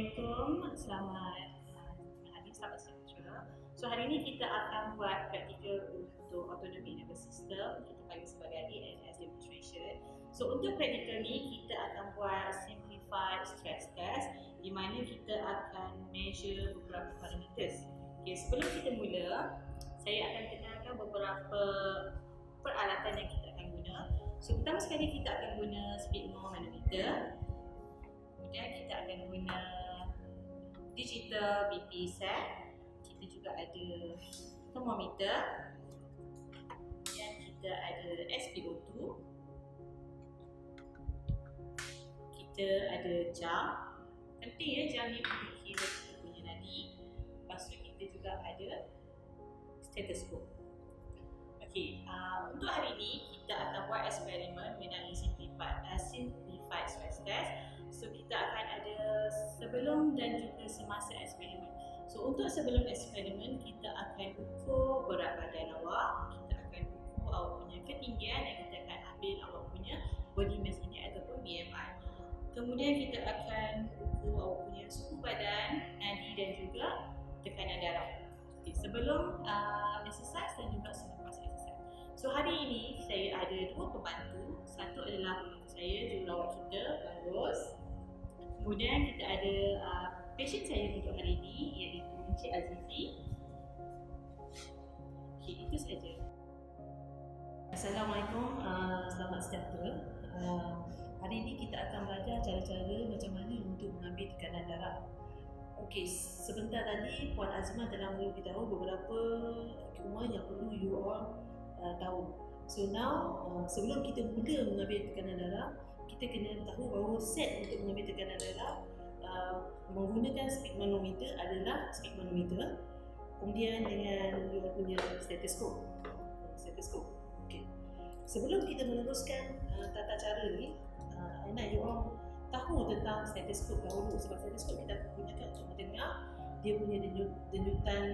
Assalamualaikum, selamat hari, selamat sejahtera. So hari ini kita akan buat praktikal untuk autonomic nervous system, kita panggil sebagai ANS demonstration. So untuk praktikal ni kita akan buat simplified stress test di mana kita akan measure beberapa parameters. Okay, sebelum kita mula, saya akan kenalkan beberapa peralatan yang kita akan guna. So pertama sekali kita akan guna speed manometer. Kemudian kita akan guna digital BP set. Kita juga ada thermometer. Kemudian kita ada SpO2. Kita ada jam. Penting ya jam ni untuk kira kita punya nadi. Lepas tu kita juga ada stetoskop. Okey, untuk hari ini kita akan buat eksperimen mengenai simplified stress test. So kita akan ada sebelum dan juga semasa eksperimen. So untuk sebelum eksperimen kita akan ukur berat badan awak, kita akan ukur awak punya ketinggian dan kita akan ambil awak punya body mass index ataupun BMI. Kemudian kita akan ukur awak punya suhu badan, nadi dan juga tekanan darah. Okay, sebelum exercise dan juga selepas exercise. So hari ini saya ada dua pembantu. Satu adalah saya, jururawat kita, Barus. Kemudian kita ada patient saya untuk hari ini iaitu Encik Azizi. Okay, itu saja. Assalamualaikum, selamat sejahtera. Hari ini kita akan belajar cara-cara macam mana untuk mengambil tekanan darah. Okey, sebentar tadi Puan Azmah telah memberitahu beberapa dokumen yang perlu you all tahu. So now, sebelum kita mula mengambil tekanan darah, kita kena tahu bahawa set untuk mengambil tekanan darah menggunakan speed manometer adalah speed manometer, kemudian dengan you punya stetoskop. Okey. Sebelum kita meneruskan tata cara ni, I nak you all tahu tentang stetoskop dahulu, sebab stetoskop kita gunakan untuk mendengar dia punya denyutan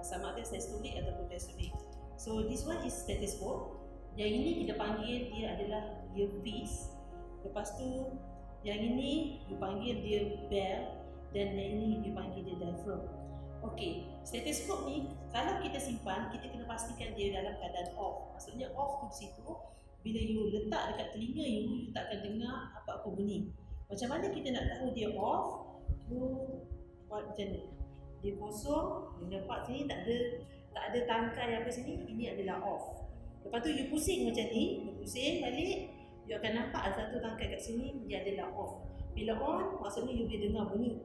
sama ada systolik ataupun diastolic. So this one is stetoskop. Yang ini kita panggil dia adalah earpiece. Lepas tu yang ini dipanggil dia bell dan yang ini dipanggil dia diaphragm. Okey, stetoskop ni kalau kita simpan, kita kena pastikan dia dalam keadaan off. Maksudnya off tu di situ, bila you letak dekat telinga you tak akan dengar apa-apa bunyi. Macam mana kita nak tahu dia off? You buat macam ni. Dia kosong, dia nampak sini tak ada tangkai apa sini, ini adalah off. Lepas tu you pusing macam ni, you pusing balik, you akan nampak ada satu tangkai kat sini, dia adalah off. Bila on, maksudnya you boleh dengar bunyi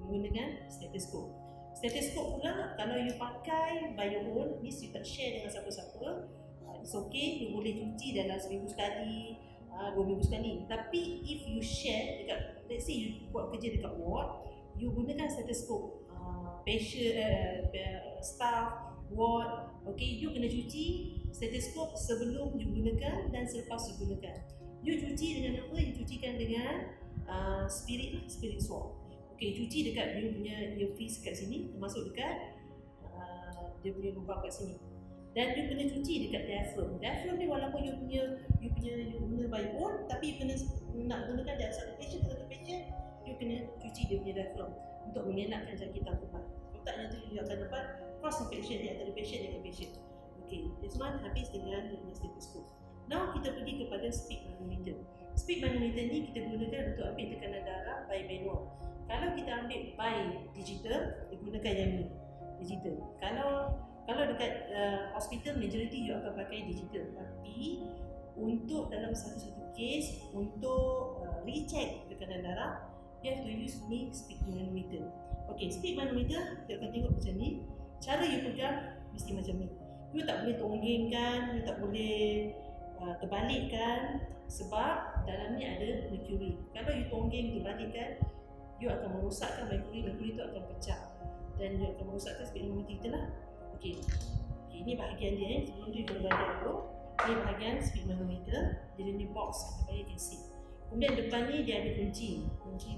menggunakan stetoskop. Stetoskop pula, kalau you pakai by your own, means you tak share dengan siapa-siapa, it's okay, you boleh cuci dalam seminggu sekali, 2 minggu sekali. Tapi if you share dekat, let's say you buat kerja dekat ward, you gunakan stetoskop, patient, staff, ward, okay, you kena cuci stetoskop sebelum you gunakan dan selepas you gunakan. You cuci dengan apa? You cucikan dengan spirit swab. Okay, cuci dekat you punya earpiece kat sini, termasuk dekat dia punya lubang kat sini. Dan you kena cuci dekat diaphragm. Diaphragm ni walaupun you guna by own, tapi you kena nak gunakan dalam satu patient, you kena cuci dia punya diaphragm untuk mengelakkan jangkitan kuman. Taknya tu you akan dapat cross infection di antara patient dengan patient. Okey, this one habis dengan stetoskop. Now kita pergi kepada speed manometer. Speed manometer ni kita gunakan untuk ambil tekanan darah by manual. Kalau kita ambil by digital, kita gunakan yang ni, digital. Kalau dekat hospital majority you akan pakai digital. Tapi untuk dalam satu-satu case untuk recheck tekanan darah, you have to use ni speed manometer. Okey, speed manometer kita akan tengok macam ni. Cara you pegang mesti macam ni. You tak boleh tonggengkan, you tak boleh terbalikkan sebab dalam ni ada mercury. Kalau you tonggeng terbalikkan, you akan merosakkan mercury tu akan pecah dan you akan merosakkan speed manometer kita lah. Okey, ini bahagian dia sebelum tu kita belajar dulu. Ini bahagian speed manometer, dia ni box, supaya you can see. Kemudian depan ni dia ada kunci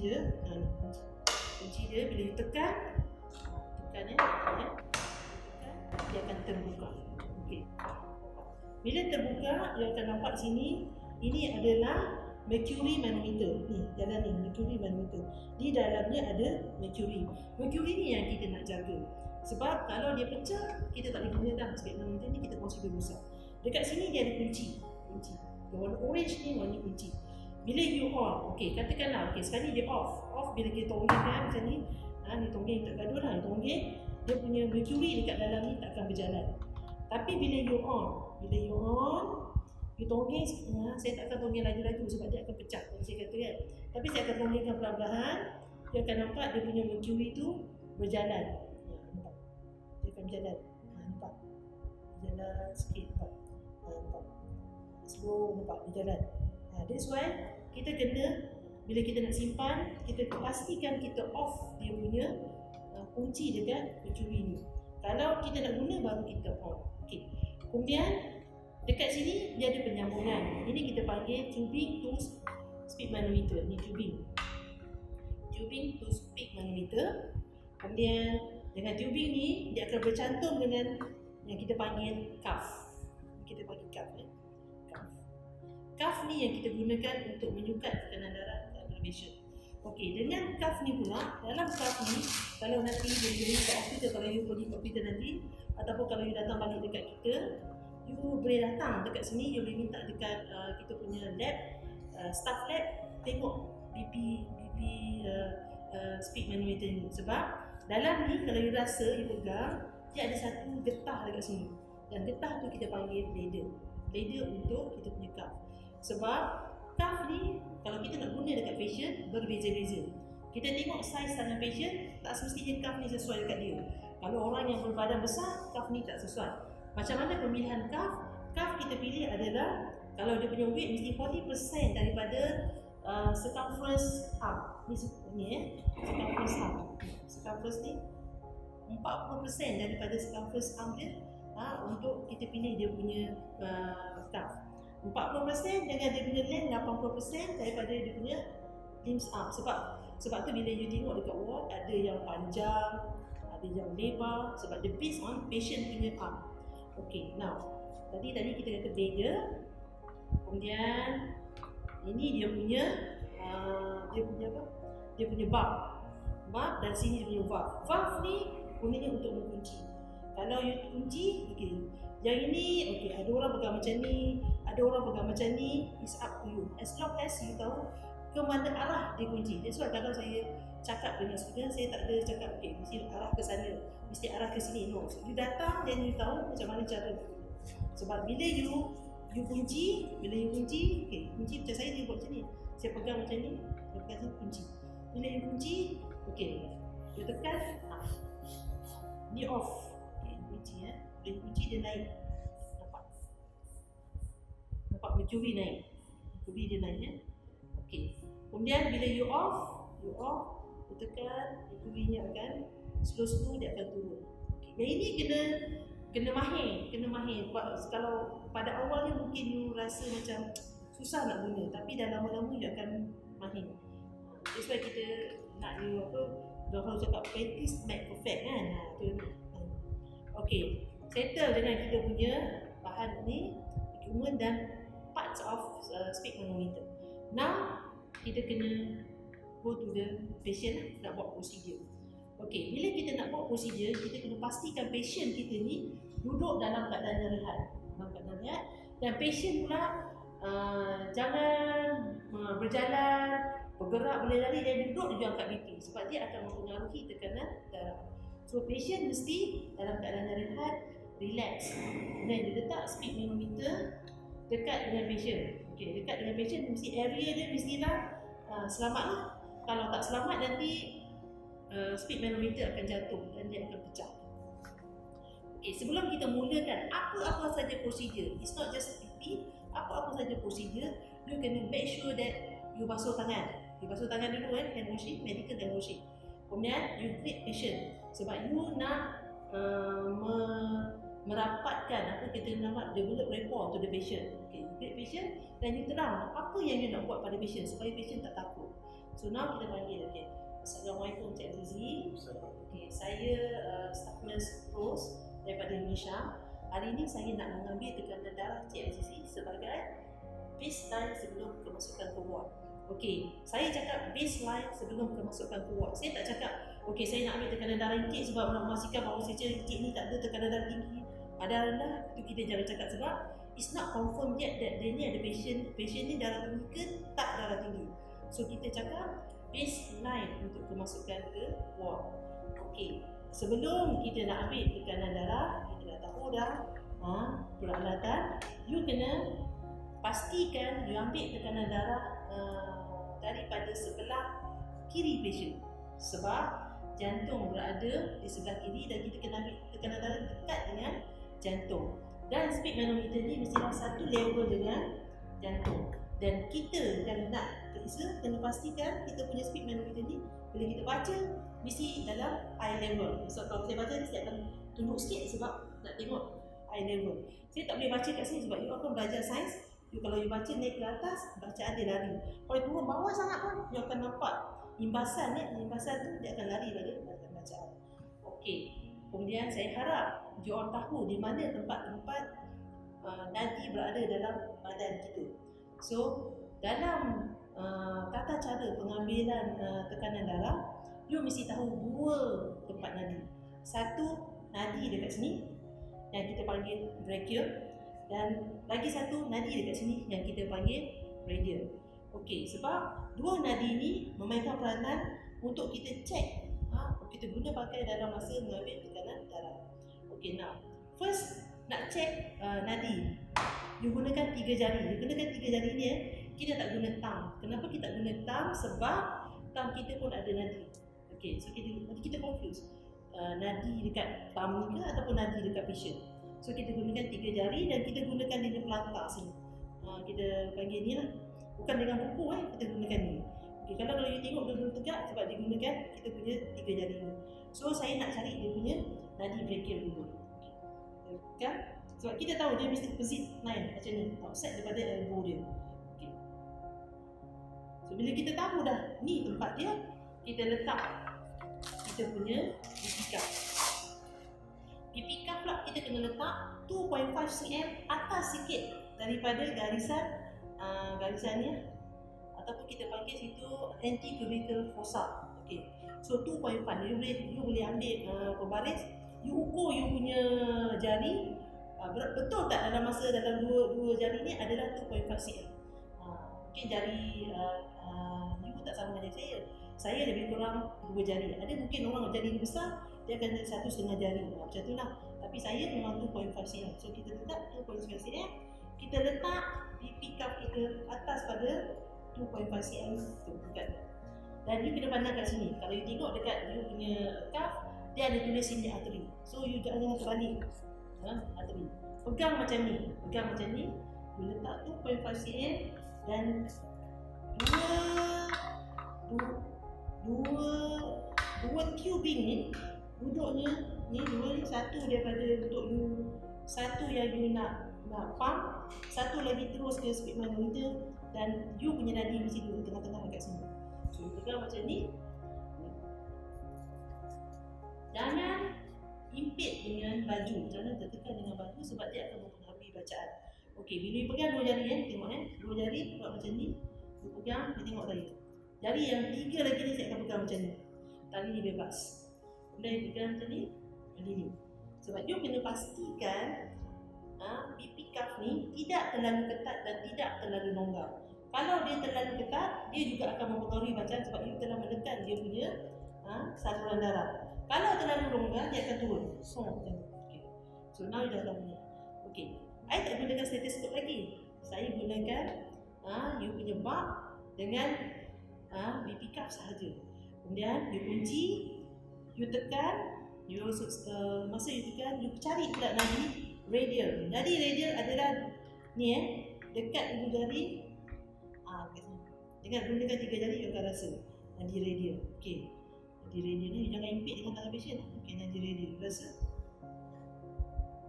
dia, kunci dia bila you tekan dia akan terbuka. Okey. Bila terbuka, you akan nampak sini, ini adalah mercury manometer. Ni, dalam ni mercury manometer. Di dalamnya ada mercury. Mercury ni yang kita nak jaga. Sebab kalau dia pecah, kita tak boleh guna dah speed manometer ni, kita consider rosak. Dekat sini dia ada kunci. Yang warna orange ni warna kunci. Bila you on, okey, katakanlah okey, sekarang ni dia off. Off bila kita tonggeng kan macam ni. Ni tonggeng tak gaduh lah, tonggeng dia punya mercury dekat dalam ni tak akan berjalan. Tapi bila you on, you tonggeng, saya tak akan tonggeng laju-laju sebab dia akan pecah, saya kata kan. Tapi saya akan tonggengkan perlahan-lahan, dia akan nampak dia punya mercury tu berjalan. Nampak? Dia akan berjalan. Nampak? Berjalan sikit, nampak? Nampak? Slow, nampak? Dia jalan. That's why kita kena, bila kita nak simpan, kita pastikan kita off dia punya kunci dekat mercury ni. Kalau kita nak guna baru kita on. Okey. Kemudian dekat sini dia ada penyambungan. Ini kita panggil tubing to speed manometer. Ni tubing to speed manometer. Kemudian dengan tubing ni dia akan bercantum dengan yang kita panggil cuff. Kita panggil cuff ya. Cuff ni yang kita gunakan untuk menyukat tekanan darah dan elevation. Okey, dengan cuff ni pula, dalam cuff ni kalau nanti bila you kat hospital, kalau you pergi hospital nanti ataupun kalau you datang balik dekat kita, you boleh datang dekat sini, you boleh minta dekat kita punya lab, staff lab, tengok BP speed manometer ni. Sebab dalam ni kalau you rasa, you pegang, dia ada satu getah dekat sini. Dan getah tu kita panggil ladder untuk kita punya cuff. Sebab cuff ni kalau kita nak guna dekat patient berbeza-beza. Kita tengok saiz tangan patient, tak semestinya cuff ni sesuai dekat dia. Kalau orang yang berbadan besar, cuff ni tak sesuai. Macam mana pemilihan cuff? Cuff kita pilih adalah kalau dia punya weight mesti 40% daripada circumference arm. Ni circumference arm. Circumference ni 40% daripada circumference arm dia untuk kita pilih dia punya cuff. 40% dengan dia punya length 80% daripada dia punya limbs arm. Sebab tu bila you tengok dekat ward ada yang panjang, ada yang lebar, sebab dia based on patient punya arm. Okay, now tadi kita kata ladder. Kemudian ini dia punya dia punya bulb dan sini dia punya valve. Valve ni gunanya untuk mengunci. Kalau you kunci, okey. Yang ini, okey, ada orang pegang macam ni, ada orang pegang macam ni, it's up to you. As long as you tahu ke mana arah dia kunci. That's why kalau saya cakap dengan student, saya tak ada cakap, okey, mesti arah ke sana, mesti arah ke sini. No, you datang dan you tahu macam mana cara. Sebab bila you kunci, okey, kunci macam saya dia buat macam ni. Saya pegang macam ni, saya pegang sini kunci. Bila you kunci, okey, you tekan, ni off. Kunci bila kunci dia naik, nampak mercury naik, dia naik okey. Kemudian bila you off, you tekan, mercury nya akan slow dia akan turun. Okay. Yang ini kena mahir. Kalau pada awalnya mungkin you rasa macam susah nak guna, tapi dah lama-lama you akan mahir. That's why kita nak you orang cakap practice make perfect kan. Okey, settle dengan kita punya bahan ni, equipment dan parts of speed manometer. Now kita kena go to the patient nak buat prosedur. Okey, bila kita nak buat prosedur, kita kena pastikan patient kita ni duduk dalam keadaan rehat. Dan patient pula jangan berjalan, bergerak, boleh lari dan duduk dia angkat BP sebab dia akan mempengaruhi tekanan darah. So patient mesti dalam keadaan rehat, relax. Dan dia letak speed manometer dekat dengan patient. Okey, dekat dengan patient mesti area dia mestilah selamatlah. Kalau tak selamat nanti speed manometer akan jatuh dan dia akan pecah. Okey, sebelum kita mulakan apa-apa saja prosedur, it's not just BP, apa-apa saja prosedur, you kena make sure that you basuh tangan. You basuh tangan dulu hand washing, medical hand washing. Kemudian you treat patient sebab you nak merapatkan apa kita nak develop rapport to the patient. Okay, you treat patient dan you terang apa yang you nak buat pada patient supaya patient tak takut. So now kita panggil, okay. Assalamualaikum Cik Azizi. Okay, saya staff nurse Rose daripada Indonesia. Hari ini saya nak mengambil tekanan darah Cik Azizi sebagai baseline sebelum kemasukan ke ward. Okey, saya cakap baseline sebelum kemasukan ke ward. Saya tak cakap, okey saya nak ambil tekanan darah Encik sebab nak memastikan bahawa Encik ni tak ada tekanan darah tinggi, ada rendah. Itu kita jangan cakap sebab it's not confirmed yet that dia ni ada patient ni darah tinggi ke tak darah tinggi. So kita cakap baseline untuk kemasukan ke ward. Okey, sebelum kita nak ambil tekanan darah, kita dah tahu dah peralatan. You kena pastikan you ambil tekanan darah daripada sebelah kiri patient, sebab jantung berada di sebelah kiri dan kita kena ambil tekanan darah dekat dengan jantung. Dan speed manometer ni mestilah satu level dengan jantung. Dan kita yang nak periksa kena pastikan kita punya speed manometer ni bila kita baca mesti dalam eye level. So kalau saya baca ni saya akan tunduk sikit sebab nak tengok eye level. Saya tak boleh baca kat sini sebab you akan belajar sains. Kalau you baca naik ke atas, bacaan dia lari. Kalau turun bawah sangat pun, you akan nampak imbasan tu dia akan lari pada bacaan. Okey. Kemudian saya harap you all tahu di mana tempat-tempat nadi berada dalam badan kita. So, dalam tata cara pengambilan tekanan darah, you mesti tahu dua tempat nadi. Satu nadi dekat sini yang kita panggil brachial, dan lagi satu nadi dekat sini yang kita panggil radial. Okey, sebab dua nadi ni memainkan peranan untuk kita cek, kita guna pakai dalam masa mengambil tekanan darah. Okey, now first nak cek nadi, you gunakan 3 jari. You gunakan 3 jari ni kita tak guna thumb. Kenapa kita tak guna thumb? Sebab thumb kita pun ada nadi. Okey, so kita confuse nadi dekat thumb ni ke ataupun nadi dekat patient. So kita gunakan 3 jari dan kita gunakan dia pelantar sini. Kita panggil ni lah. Bukan dengan buku kita gunakan ni. Okay, kalau you tengok dia belum tegak sebab dia gunakan kita punya 3 jari ni. So saya nak cari dia punya nadi brachial dulu. Okay. Sebab kita tahu dia mesti opposite line macam ni, outside daripada elbow dia. Okay. So bila kita tahu dah ni tempat dia, kita letak kita punya pipi cuff. Pipi cuff pula kita kena letak 2.5 cm atas sikit daripada garisan ni, ataupun kita panggil situ antecubital fossa. Okey. So 2.5 you boleh ambil pembaris, you ukur you punya jari, betul tak dalam dua jari ni adalah 2.5 cm. Mungkin jari you tak sama dengan saya. Saya lebih kurang 2 jari. Ada mungkin orang jari besar dia akan jadi 1,5 jari. Macam tu lah. Tapi saya memang 2.5 cm. So kita letak 2.5 cm. Kita letak pipi cuff kita atas pada 2.5 cm tu dekat. Dan you kena pandang kat sini. Kalau you tengok dekat you punya cuff, dia ada tulis sini artery. So you jangan terbalik. Artery. Pegang macam ni. You letak 2.5 cm dan dua tubing ni duduknya ni dua ni, satu daripada untuk you, satu yang you nak pump, satu lagi terus ke speed manometer, dan you punya nadi mesti duduk tengah-tengah dekat sini. So pegang macam ni. Jangan impit dengan baju, jangan tertekan dengan baju sebab dia akan mempengaruhi bacaan. Okey, bila you pegang dua jari tengok dua jari buat macam ni, you pegang, you tengok saya. Jari yang 3 lagi ni saya akan pegang macam ni. Tali ni bebas. Boleh pegang macam ni, continue. Sebab you kena pastikan pipi cuff ni tidak terlalu ketat dan tidak terlalu longgar. Kalau dia terlalu ketat, dia juga akan mempengaruhi bacaan sebab you telah menekan dia punya saluran darah. Kalau terlalu longgar, dia akan turun. So, okay. So now you dah tahu ni. Okay. I tak gunakan stetoskop lagi. Saya gunakan you punya bag dengan pipi cuff sahaja. Kemudian you kunci, you tekan, masa you tekan, you cari pula nadi radial. Nadi radial adalah ni dekat ibu jari. Dengan gunakan 3 jari you akan rasa nadi radial. Okey. Nadi radial ni jangan impit dengan tangan patient. Okey, nadi radial rasa.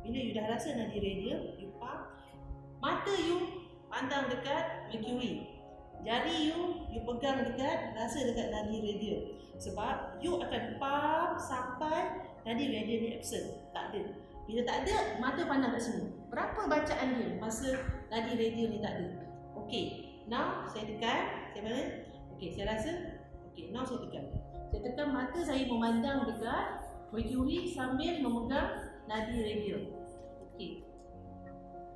Bila you dah rasa nadi radial, you pump. Mata you pandang dekat mercury. Jari you pegang dekat, rasa dekat nadi radial. Sebab you akan pump sampai nadi radial ni absent. Tak ada. Bila tak ada, mata pandang kat sini. Berapa bacaan dia masa nadi radial ni tak ada? Okey, now saya tekan. Saya mana? Okey, saya rasa. Okey, now saya tekan. Saya tekan, mata saya memandang dekat mercury sambil memegang nadi radial. Okey.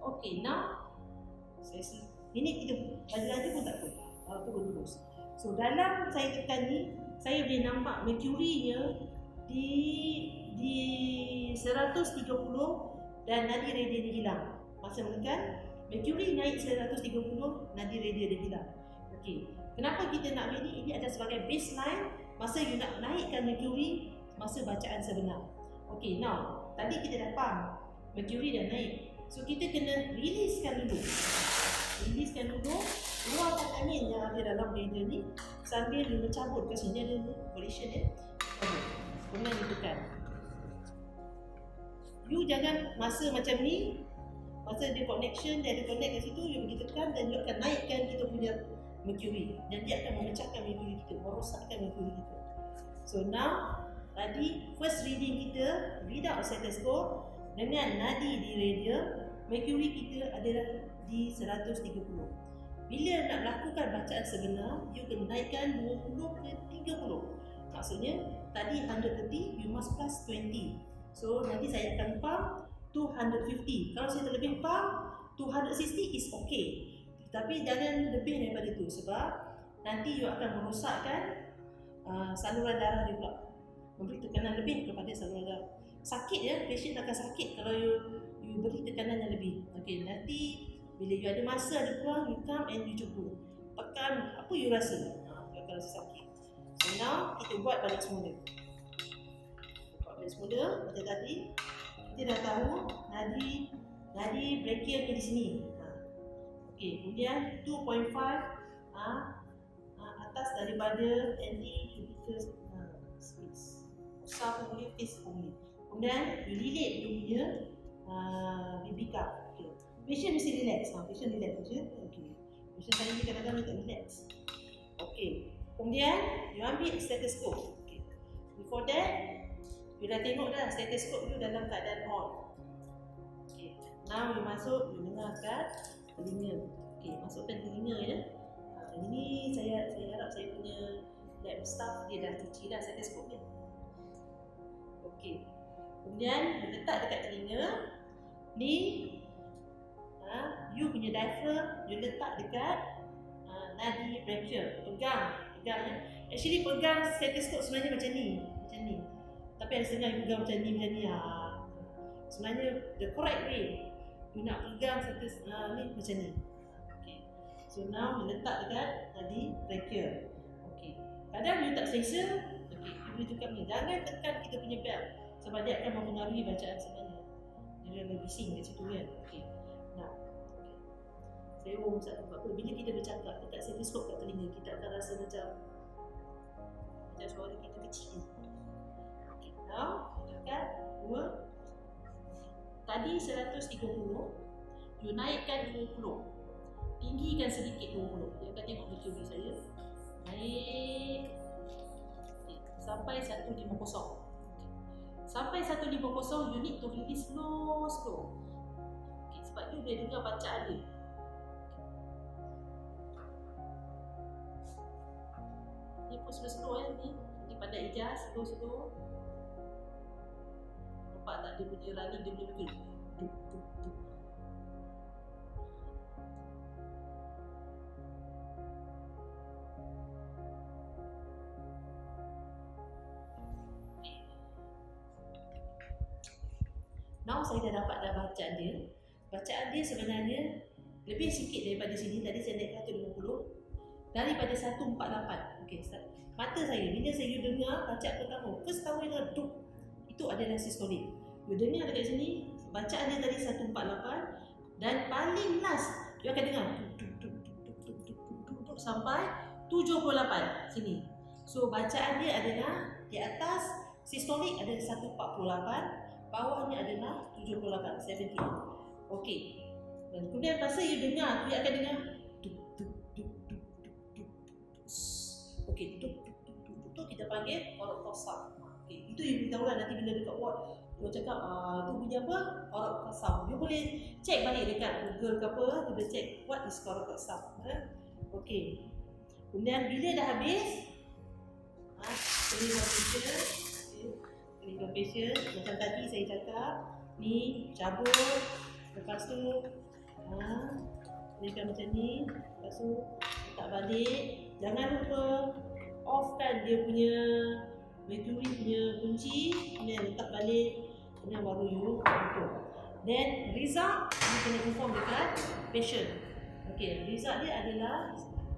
Okey, now saya ini kita laju-laju pun tak apa. Turun terus. So dalam saya tekan ni, saya boleh nampak mercury-nya di 130 dan nadi radial dia hilang. Masa menekan, mercury naik 130, nadi radial dia hilang. Okey. Kenapa kita nak ambil ni? Ini adalah sebagai baseline masa you nak naikkan mercury masa bacaan sebenar. Okey, now tadi kita dah faham mercury dah naik. So kita kena releasekan dulu. Releasekan dulu, keluarkan angin yang ada dalam radial ni sambil you mencabut kat sini ada collision dia. Kemudian you tekan. You jangan masa macam ni, masa dia connection, dia ada connect kat situ, you pergi tekan dan you akan naikkan kita punya mercury dan dia akan memecahkan mercury kita, merosakkan mercury kita. So now, tadi first reading kita without stethoscope dengan nadi di radial, mercury kita adalah di 130. Bila nak lakukan bacaan sebenar, you kena naikkan 20 ke 30. Maksudnya, tadi 130, you must plus 20. So, nanti saya akan pump 250. Kalau saya terlebih pump, 260 is okay. Tapi jangan lebih daripada itu sebab nanti you akan merosakkan saluran darah dia pula. Memberi tekanan lebih kepada saluran darah. Sakit ya, patient akan sakit kalau you beri tekanan yang lebih. Okey, nanti bila you ada masa ada peluang, you come and you cuba. Tekan apa you rasa. You akan rasa sakit. So now kita buat balik semula. Buat balik semula macam tadi. Kita dah tahu nadi brachial ke di sini. Okey, kemudian 2.5 atas daripada anti-cubitus space. Usah boleh, face boleh. Kemudian you relate you punya BB cup. Okay. Patient mesti relax. Patient relax je. Okey. Patient saya ni kadang-kadang tak relax. Okey. Kemudian you ambil stethoscope. Okey. Before that, you dah tengok dah stethoscope you dalam keadaan on. Okey. Now you masuk, you dengar kat telinga. Okey, masukkan telinga ya. Ini saya harap saya punya lab staff dia dah cuci dah stethoscope ni. Okey. Kemudian letak dekat telinga ni you punya diaphragm you letak dekat nadi brachial. Pegang ya. Actually pegang stethoscope sebenarnya macam ni. Tapi ada setengah you pegang macam ni sebenarnya the correct way. You nak pegang stethoscope ni macam ni. Okay. So now you letak dekat nadi brachial. Okay. Kadang you tak selesa, okay, you boleh tukar ni. Jangan tekan kita punya belt sebab dia akan mempengaruhi bacaan sebenarnya. Dia akan bising kat situ kan. Okay. Now, okay. Saya satu apa bila kita bercakap dekat stethoscope kat telinga, kita akan rasa macam suara kita kecil. Okay. Now, tekan 2. Tadi 130, you naikkan 20. Tinggikan sedikit 20. Dia akan tengok mercury saya. Naik. Okay. Sampai 150. Sampai 150, you need to release slow. Okay. Sebab you boleh dengar bacaan dia. Ni pun slow ya ni. Ni pandai ijaz, slow. Nampak tak dia punya running, dia punya betul. Now saya dah dapat bacaan dia. Bacaan dia sebenarnya lebih sikit daripada sini. Tadi saya naik 150 daripada 148. Okey, mata saya bila saya dengar bacaan pertama, first tahu dia duk, itu adalah sistolik. You dengar dekat sini, bacaan dia tadi 148 dan paling last you akan dengar sampai 78 sini. So bacaan dia adalah di atas sistolik ada 148, bawahnya adalah 78, 70. Okey. Dan kemudian masa you dengar, you akan dengar okey, itu kita panggil oral kosak. Okey, itu you beritahu lah nanti bila dekat ward Dia cakap, tu bunyi apa? Coracoid sound. You boleh check balik dekat Google ke apa, you boleh check what is coracoid sound. Okey. Kemudian bila dah habis, clinical patient, clinical patient, macam tadi saya cakap, ni cabut, lepas tu clinical macam ni, lepas tu letak balik. Jangan lupa offkan dia punya mercury punya kunci, kemudian letak balik, kemudian baru you tutup. Then result you kena inform dekat patient. Okey, result dia adalah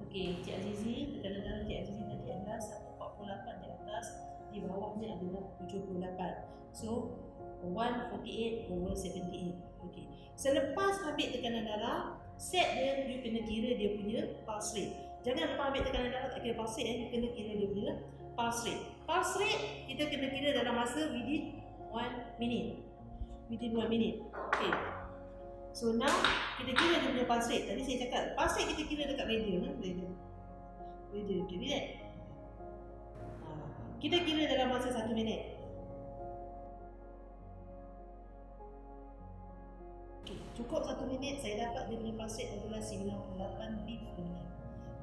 okey, Cik Azizi, tekanan darah Cik Azizi tadi adalah 148 di atas, di bawahnya adalah 78. So 148/78. Okey. Selepas ambil tekanan darah, set dia, you kena kira dia punya pulse rate. Jangan lepas ambil tekanan darah tak kira pulse rate, you kena kira dia punya pulse rate. Pulse rate kita kena kira dalam masa within 1 minute. Within 1 minute. Okay. So now kita kira dia punya pulse rate. Tadi saya cakap pulse rate kita kira dekat radio. Radio. Okay, relax. Kita kira dalam masa 1 minit. Okay, cukup 1 minit saya dapat dia punya pulse rate adalah 98 beat per minit.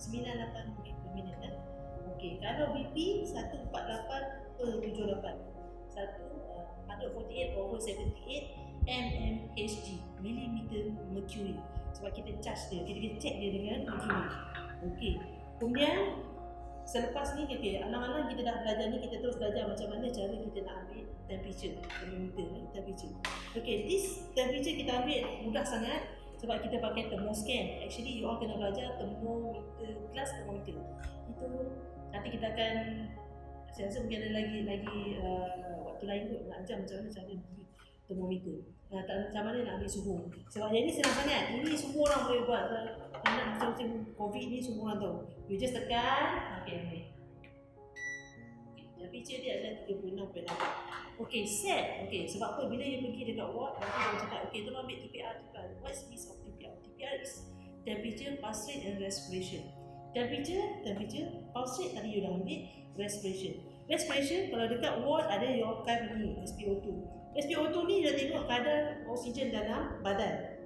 98 beat per minit kan? Okey, kalau BP 148/78. 148/78 mmHg, millimeter mercury. Sebab kita charge dia, kita check dia dengan mercury. Okey. Kemudian selepas ni alang-alang kita dah belajar ni, kita terus belajar macam mana cara kita nak ambil temperature, thermometer temperature. Okey, this temperature kita ambil mudah sangat sebab kita pakai thermoscan. Actually you all kena belajar thermometer, kelas thermometer. Itu nanti kita akan, saya rasa mungkin ada lagi waktu lain kot nak ajar macam mana cara thermometer. Macam mana nak ambil suhu. Sebab yang ni senang sangat. Ini semua orang boleh buat. Macam COVID ni semua orang tahu. You just tekan. Okay. Temperature dia adalah 36.8. Okay, set. Okay, sebab apa? Bila you pergi dekat ward, nanti orang cakap, okay, tolong ambil TPR. What's this of TPR? TPR is temperature, pulse rate and respiration. Temperature, pulse rate tadi you dah ambil, respiration. Respiration, kalau dekat ward ada your kind ni, SpO2. SpO2 ni dia tengok kadar oksigen dalam badan.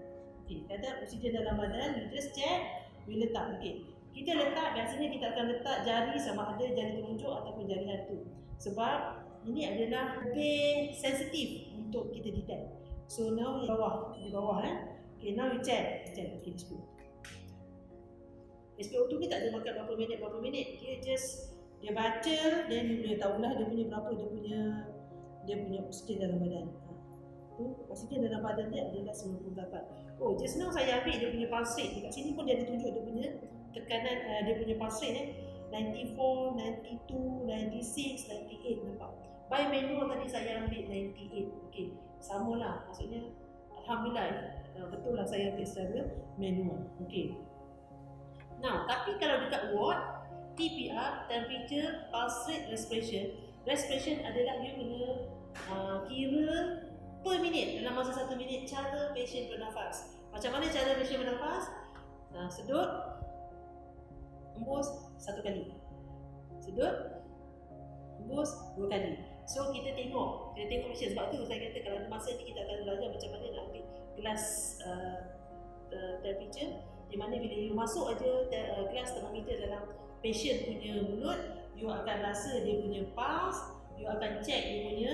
Okay, kadar oksigen dalam badan, you just check, you letak. Okay, kita letak, biasanya kita akan letak jari sama ada jari telunjuk ataupun jari hantu. Sebab ini adalah lebih sensitif untuk kita detect. So now di bawah Okay, now you check. Okay, SpO2 ni tak ada makan berapa minit. Dia baca, then you boleh tahulah dia punya berapa dia punya oksigen dalam badan. Oksigen dalam badan dia adalah 98. Oh, just now saya ambil dia punya pulse rate. Dekat sini pun dia ada tunjuk dia punya tekanan, dia punya pulse rate 94, 92, 96, 98, nampak. By manual tadi saya ambil 98. Okey, samalah. Maksudnya alhamdulillah, betul lah saya ambil secara manual. Okey. Now, tapi kalau dekat ward, TPR, temperature, pulse rate, respiration adalah you kena kira per minit, dalam masa 1 minit cara patient bernafas. Macam mana cara patient bernafas? Sedut, hembus 1 kali. Sedut, hembus 2 kali. So kita tengok patient. Sebab tu saya kata kalau masa ni kita akan belajar macam mana nak ambil kelas temperature, di mana bila you masuk aja kelas thermometer dalam patient punya mulut, you akan rasa dia punya pulse, you akan check dia punya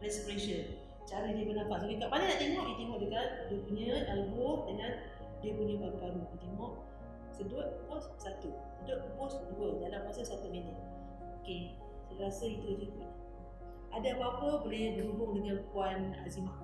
respiration, cara dia bernafas. Dekat mana nak tengok? You tengok dekat dia punya elbow dengan dia punya paru-paru. You tengok, sedut, hembus 1, sedut, hembus 2 dalam masa 1 minit. Okey, saya rasa itu je. Ada apa-apa boleh berhubung dengan Puan Azimah.